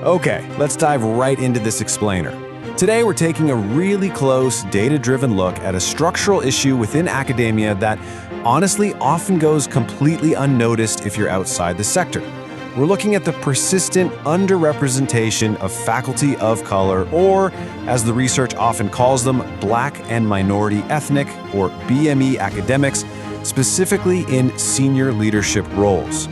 Okay, let's dive right into this explainer. Today we're taking a really close, data-driven look at a structural issue within academia that honestly often goes completely unnoticed if you're outside the sector. We're looking at the persistent underrepresentation of faculty of color, or as the research often calls them, Black and Minority Ethnic, or BME academics, specifically in senior leadership roles.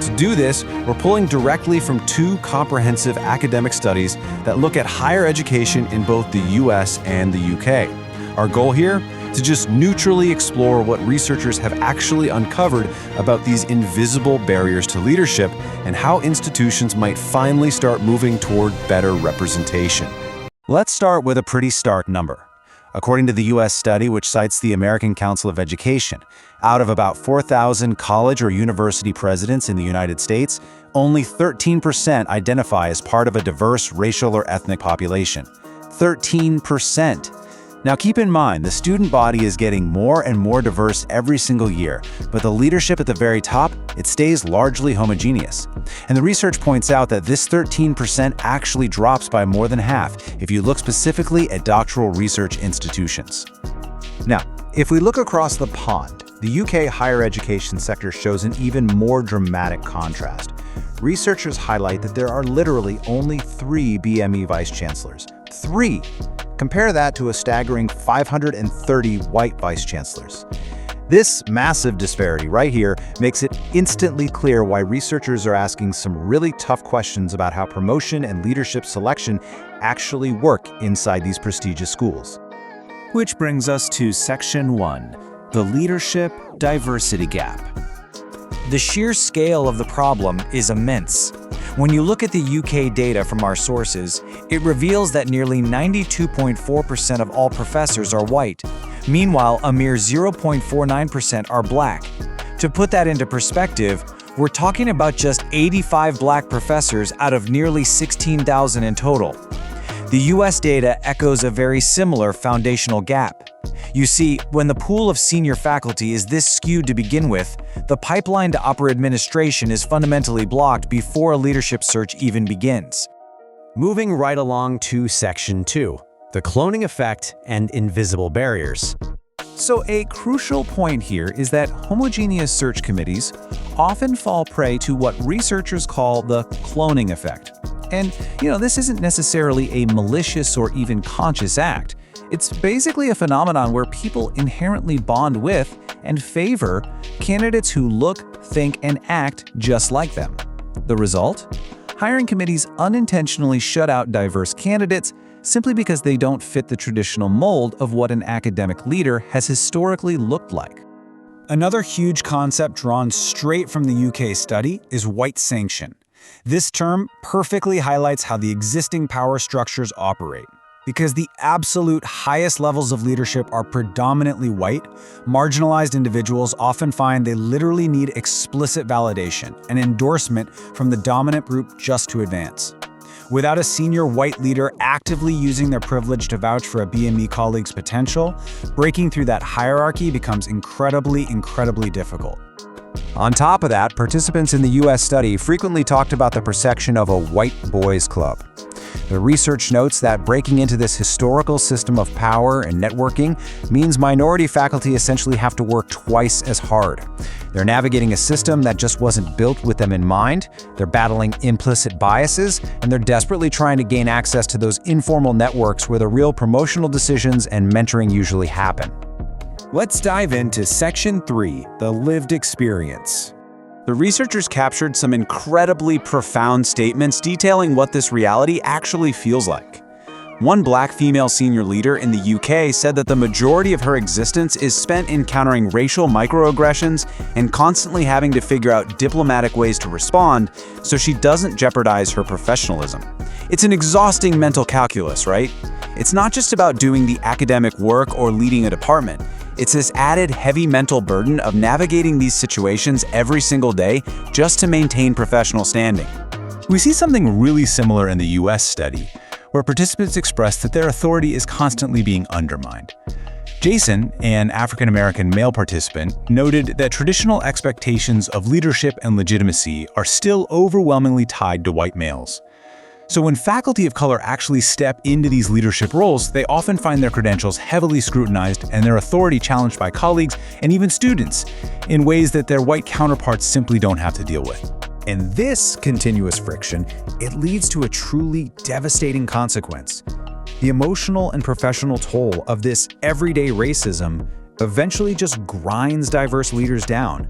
To do this, we're pulling directly from two comprehensive academic studies that look at higher education in both the US and the UK. Our goal here? To just neutrally explore what researchers have actually uncovered about these invisible barriers to leadership and how institutions might finally start moving toward better representation. Let's start with a pretty stark number. According to the US study, which cites the American Council of Education, out of about 4,000 college or university presidents in the United States, only 13% identify as part of a diverse racial or ethnic population. 13%. Now keep in mind, the student body is getting more and more diverse every single year, but the leadership at the very top, it stays largely homogeneous. And the research points out that this 13% actually drops by more than half if you look specifically at doctoral research institutions. Now, if we look across the pond, the UK higher education sector shows an even more dramatic contrast. Researchers highlight that there are literally only 3 BME vice-chancellors. 3! Compare that to a staggering 530 white vice-chancellors. This massive disparity right here makes it instantly clear why researchers are asking some really tough questions about how promotion and leadership selection actually work inside these prestigious schools. Which brings us to Section 1, the leadership diversity gap. The sheer scale of the problem is immense. When you look at the UK data from our sources, it reveals that nearly 92.4% of all professors are white. Meanwhile, a mere 0.49% are black. To put that into perspective, we're talking about just 85 black professors out of nearly 16,000 in total. The US data echoes a very similar foundational gap. You see, when the pool of senior faculty is this skewed to begin with, the pipeline to upper administration is fundamentally blocked before a leadership search even begins. Moving right along to Section 2, the cloning effect and invisible barriers. So a crucial point here is that homogeneous search committees often fall prey to what researchers call the cloning effect. And, this isn't necessarily a malicious or even conscious act. It's basically a phenomenon where people inherently bond with and favor candidates who look, think, and act just like them. The result? Hiring committees unintentionally shut out diverse candidates simply because they don't fit the traditional mold of what an academic leader has historically looked like. Another huge concept drawn straight from the UK study is white sanction. This term perfectly highlights how the existing power structures operate. Because the absolute highest levels of leadership are predominantly white, marginalized individuals often find they literally need explicit validation, an endorsement from the dominant group just to advance. Without a senior white leader actively using their privilege to vouch for a BME colleague's potential, breaking through that hierarchy becomes incredibly difficult. On top of that, participants in the US study frequently talked about the perception of a white boys club. The research notes that breaking into this historical system of power and networking means minority faculty essentially have to work twice as hard. They're navigating a system that just wasn't built with them in mind, they're battling implicit biases, and they're desperately trying to gain access to those informal networks where the real promotional decisions and mentoring usually happen. Let's dive into Section 3, the lived experience. The researchers captured some incredibly profound statements detailing what this reality actually feels like. One black female senior leader in the UK said that the majority of her existence is spent encountering racial microaggressions and constantly having to figure out diplomatic ways to respond so she doesn't jeopardize her professionalism. It's an exhausting mental calculus, right? It's not just about doing the academic work or leading a department. It's this added heavy mental burden of navigating these situations every single day just to maintain professional standing. We see something really similar in the US study, where participants expressed that their authority is constantly being undermined. Jason, an African-American male participant, noted that traditional expectations of leadership and legitimacy are still overwhelmingly tied to white males. So when faculty of color actually step into these leadership roles, they often find their credentials heavily scrutinized and their authority challenged by colleagues and even students in ways that their white counterparts simply don't have to deal with. And this continuous friction, it leads to a truly devastating consequence. The emotional and professional toll of this everyday racism eventually just grinds diverse leaders down.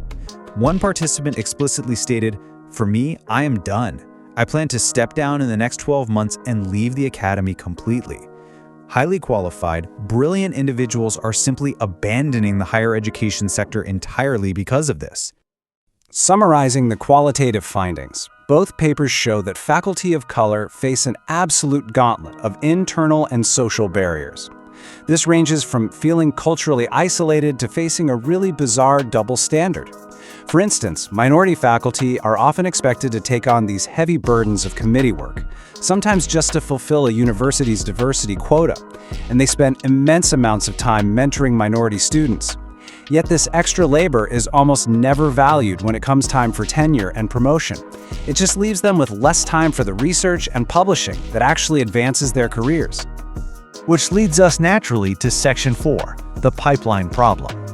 One participant explicitly stated, "For me, I am done. I plan to step down in the next 12 months and leave the academy completely." Highly qualified, brilliant individuals are simply abandoning the higher education sector entirely because of this. Summarizing the qualitative findings, both papers show that faculty of color face an absolute gauntlet of internal and social barriers. This ranges from feeling culturally isolated to facing a really bizarre double standard. For instance, minority faculty are often expected to take on these heavy burdens of committee work, sometimes just to fulfill a university's diversity quota, and they spend immense amounts of time mentoring minority students. Yet this extra labor is almost never valued when it comes time for tenure and promotion. It just leaves them with less time for the research and publishing that actually advances their careers. Which leads us naturally to Section 4, the pipeline problem.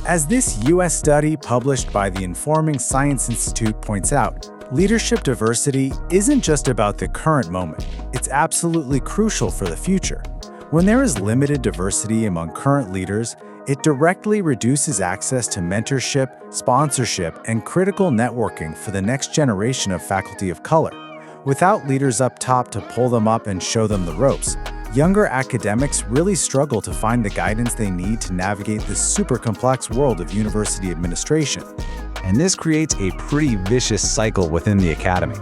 As this U.S. study published by the Informing Science Institute points out, leadership diversity isn't just about the current moment. It's absolutely crucial for the future. When there is limited diversity among current leaders, it directly reduces access to mentorship, sponsorship, and critical networking for the next generation of faculty of color. Without leaders up top to pull them up and show them the ropes, younger academics really struggle to find the guidance they need to navigate this super complex world of university administration. And this creates a pretty vicious cycle within the academy.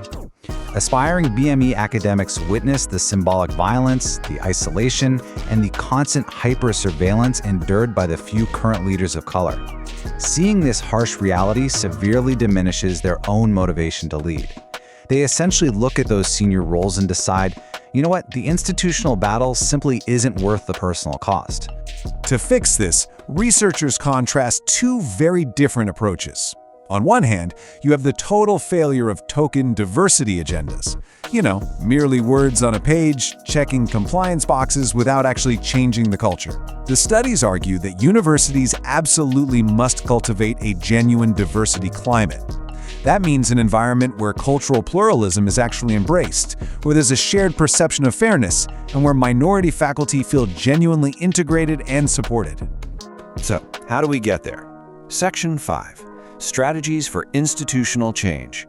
Aspiring BME academics witness the symbolic violence, the isolation, and the constant hyper-surveillance endured by the few current leaders of color. Seeing this harsh reality severely diminishes their own motivation to lead. They essentially look at those senior roles and decide, you know what, the institutional battle simply isn't worth the personal cost. To fix this, researchers contrast two very different approaches. On one hand, you have the total failure of token diversity agendas. Merely words on a page, checking compliance boxes without actually changing the culture. The studies argue that universities absolutely must cultivate a genuine diversity climate. That means an environment where cultural pluralism is actually embraced, where there's a shared perception of fairness, and where minority faculty feel genuinely integrated and supported. So, how do we get there? Section 5. Strategies for institutional change.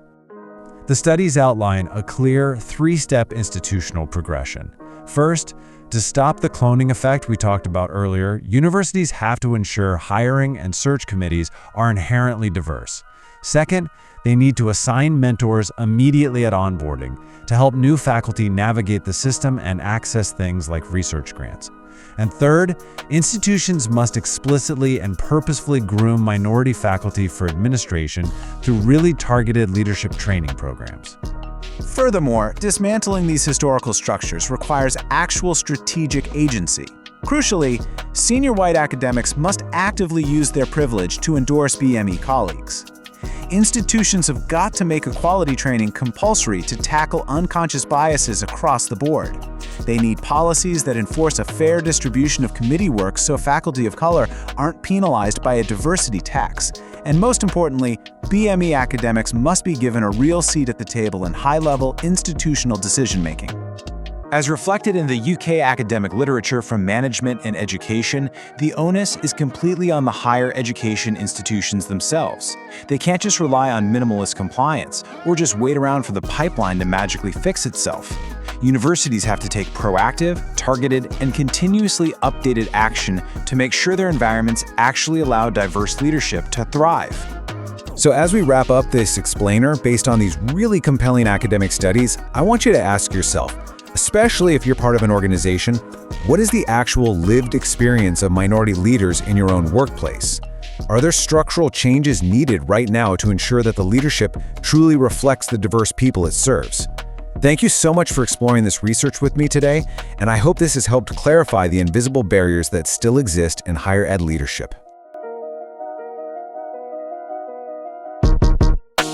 The studies outline a clear three-step institutional progression. First, to stop the cloning effect we talked about earlier, universities have to ensure hiring and search committees are inherently diverse. Second, they need to assign mentors immediately at onboarding to help new faculty navigate the system and access things like research grants. And third, institutions must explicitly and purposefully groom minority faculty for administration through really targeted leadership training programs. Furthermore, dismantling these historical structures requires actual strategic agency. Crucially, senior white academics must actively use their privilege to endorse BME colleagues. Institutions have got to make equality training compulsory to tackle unconscious biases across the board. They need policies that enforce a fair distribution of committee work so faculty of color aren't penalized by a diversity tax. And most importantly, BME academics must be given a real seat at the table in high-level institutional decision-making. As reflected in the UK academic literature from management and education, the onus is completely on the higher education institutions themselves. They can't just rely on minimalist compliance or just wait around for the pipeline to magically fix itself. Universities have to take proactive, targeted, and continuously updated action to make sure their environments actually allow diverse leadership to thrive. So as we wrap up this explainer based on these really compelling academic studies, I want you to ask yourself, especially if you're part of an organization, what is the actual lived experience of minority leaders in your own workplace? Are there structural changes needed right now to ensure that the leadership truly reflects the diverse people it serves? Thank you so much for exploring this research with me today, and I hope this has helped clarify the invisible barriers that still exist in higher ed leadership.